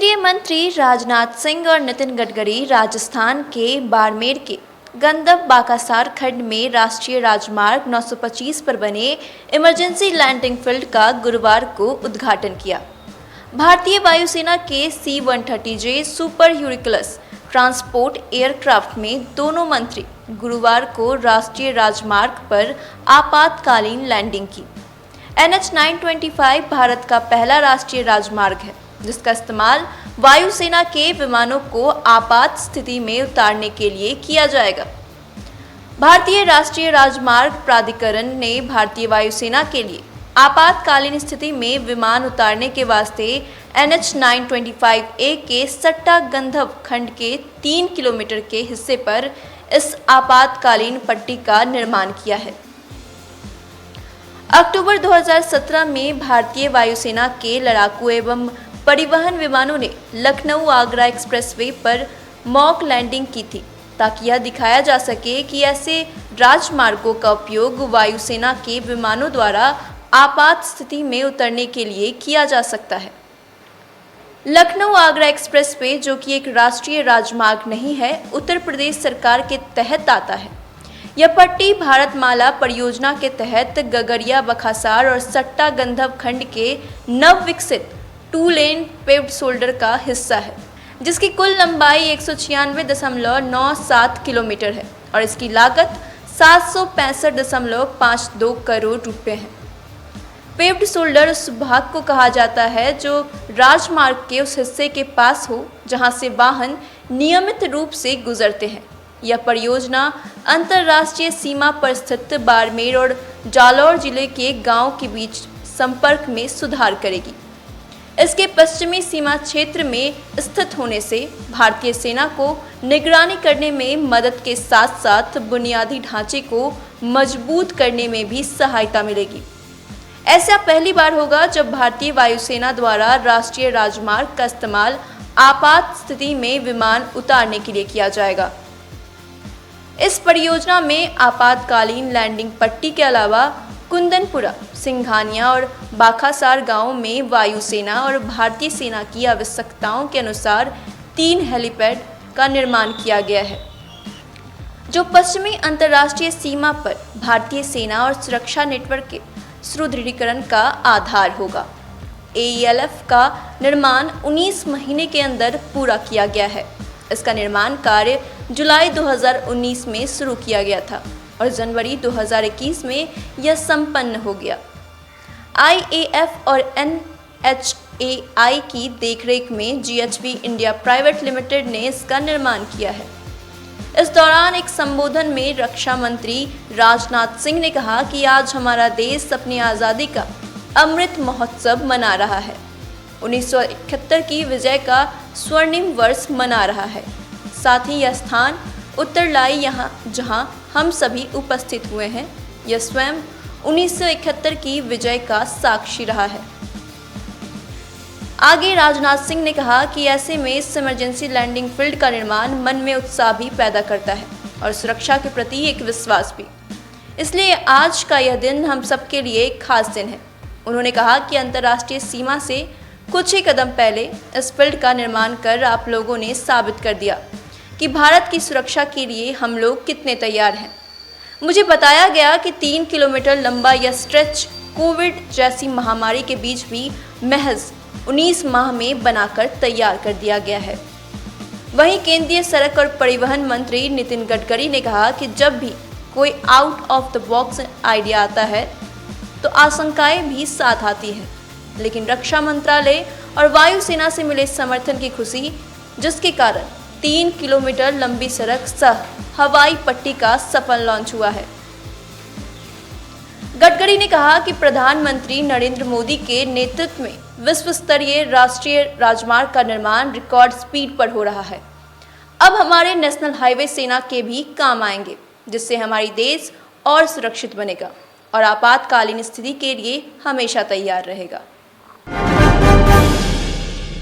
केंद्रीय मंत्री राजनाथ सिंह और नितिन गडकरी राजस्थान के बाड़मेर के गंदम बाकासार खंड में राष्ट्रीय राजमार्ग 925 पर बने इमरजेंसी लैंडिंग फील्ड का गुरुवार को उद्घाटन किया। भारतीय वायुसेना के C-130J सुपर ह्यूरिकुलस ट्रांसपोर्ट एयरक्राफ्ट में दोनों मंत्री गुरुवार को राष्ट्रीय राजमार्ग पर आपातकालीन लैंडिंग की। NH 925 भारत का पहला राष्ट्रीय राजमार्ग है जिसका इस्तेमाल वायुसेना के विमानों को आपात स्थिति में उतारने के लिए किया जाएगा। भारतीय राष्ट्रीय राजमार्ग प्राधिकरण ने भारतीय वायुसेना के लिए आपातकालीन स्थिति में विमान उतारने के वास्ते NH 925A के सट्टा गंधव खंड के 3 किलोमीटर के हिस्से पर इस आपातकालीन पट्टी का निर्माण किया है। अक्टूबर 2017 में भारतीय वायुसेना के लड़ाकू एवं परिवहन विमानों ने लखनऊ आगरा एक्सप्रेसवे पर मॉक लैंडिंग की थी ताकि यह दिखाया जा सके कि ऐसे राजमार्गों का उपयोग वायुसेना के विमानों द्वारा आपात स्थिति में उतरने के लिए किया जा सकता है। लखनऊ आगरा एक्सप्रेसवे, जो कि एक राष्ट्रीय राजमार्ग नहीं है, उत्तर प्रदेश सरकार के तहत आता है। यह पट्टी भारतमाला परियोजना के तहत गगरिया बखासार और सट्टा गंधव खंड के नवविकसित 2 लेन पेव्ड शोल्डर का हिस्सा है जिसकी कुल लंबाई 196.97 किलोमीटर है और इसकी लागत 765.52 करोड़ रुपए है। पेव्ड शोल्डर उस भाग को कहा जाता है जो राजमार्ग के उस हिस्से के पास हो जहां से वाहन नियमित रूप से गुजरते हैं। यह परियोजना अंतर्राष्ट्रीय सीमा पर स्थित बाड़मेर और जालौर जिले के गांव के बीच संपर्क में सुधार करेगी। इसके पश्चिमी सीमा क्षेत्र में स्थित होने से भारतीय सेना को निगरानी करने में मदद के साथ साथ बुनियादी ढांचे को मजबूत करने में भी सहायता मिलेगी। ऐसा पहली बार होगा जब भारतीय वायुसेना द्वारा राष्ट्रीय राजमार्ग का इस्तेमाल आपात स्थिति में विमान उतारने के लिए किया जाएगा। इस परियोजना में आपातकालीन लैंडिंग पट्टी के अलावा कुंदनपुरा, सिंघानिया और बाखासार गांवों में वायुसेना और भारतीय सेना की आवश्यकताओं के अनुसार 3 हेलीपैड का निर्माण किया गया है जो पश्चिमी अंतर्राष्ट्रीय सीमा पर भारतीय सेना और सुरक्षा नेटवर्क के सुदृढ़ीकरण का आधार होगा। AELF का निर्माण 19 महीने के अंदर पूरा किया गया है। इसका निर्माण कार्य जुलाई 2019 में शुरू किया गया था और जनवरी 2021 में यह संपन्न हो गया। IAF और NHAI की देखरेख में GHB इंडिया प्राइवेट लिमिटेड ने इसका निर्माण किया है। इस दौरान एक संबोधन में रक्षा मंत्री राजनाथ सिंह ने कहा कि आज हमारा देश अपनी आज़ादी का अमृत महोत्सव मना रहा है। 1971 की विजय का स्वर्णिम वर्ष मना रहा है। साथ ही यह स्थान उत्तरलाई यहाँ जहाँ हम सभी उपस्थित हुए हैं, यह स्वयं 1971 की विजय का साक्षी रहा है। आगे राजनाथ सिंह ने कहा कि ऐसे में इस इमरजेंसी लैंडिंग फील्ड का निर्माण मन में उत्साह भी पैदा करता है और सुरक्षा के प्रति एक विश्वास भी। इसलिए आज का यह दिन हम सबके लिए एक खास दिन है। उन्होंने कहा कि अंतर्राष्ट्रीय सीमा से कुछ ही कदम पहले इस फील्ड का निर्माण कर आप लोगों ने साबित कर दिया कि भारत की सुरक्षा के लिए हम लोग कितने तैयार हैं। मुझे बताया गया कि 3 किलोमीटर लंबा यह स्ट्रेच कोविड जैसी महामारी के बीच भी महज 19 माह में बनाकर तैयार कर दिया गया है। वहीं केंद्रीय सड़क और परिवहन मंत्री नितिन गडकरी ने कहा कि जब भी कोई out of the box idea आता है तो आशंकाएं भी साथ आती हैं, लेकिन रक्षा मंत्रालय और वायुसेना से मिले समर्थन की खुशी, जिसके कारण 3 किलोमीटर लंबी सड़क सह हवाई पट्टी का सफल लॉन्च हुआ है। गडकरी ने कहा कि प्रधानमंत्री नरेंद्र मोदी के नेतृत्व में विश्व स्तरीय राष्ट्रीय राजमार्ग का निर्माण रिकॉर्ड स्पीड पर हो रहा है। अब हमारे नेशनल हाईवे सेना के भी काम आएंगे, जिससे हमारी देश और सुरक्षित बनेगा और आपातकालीन स्थिति के लिए हमेशा तैयार रहेगा।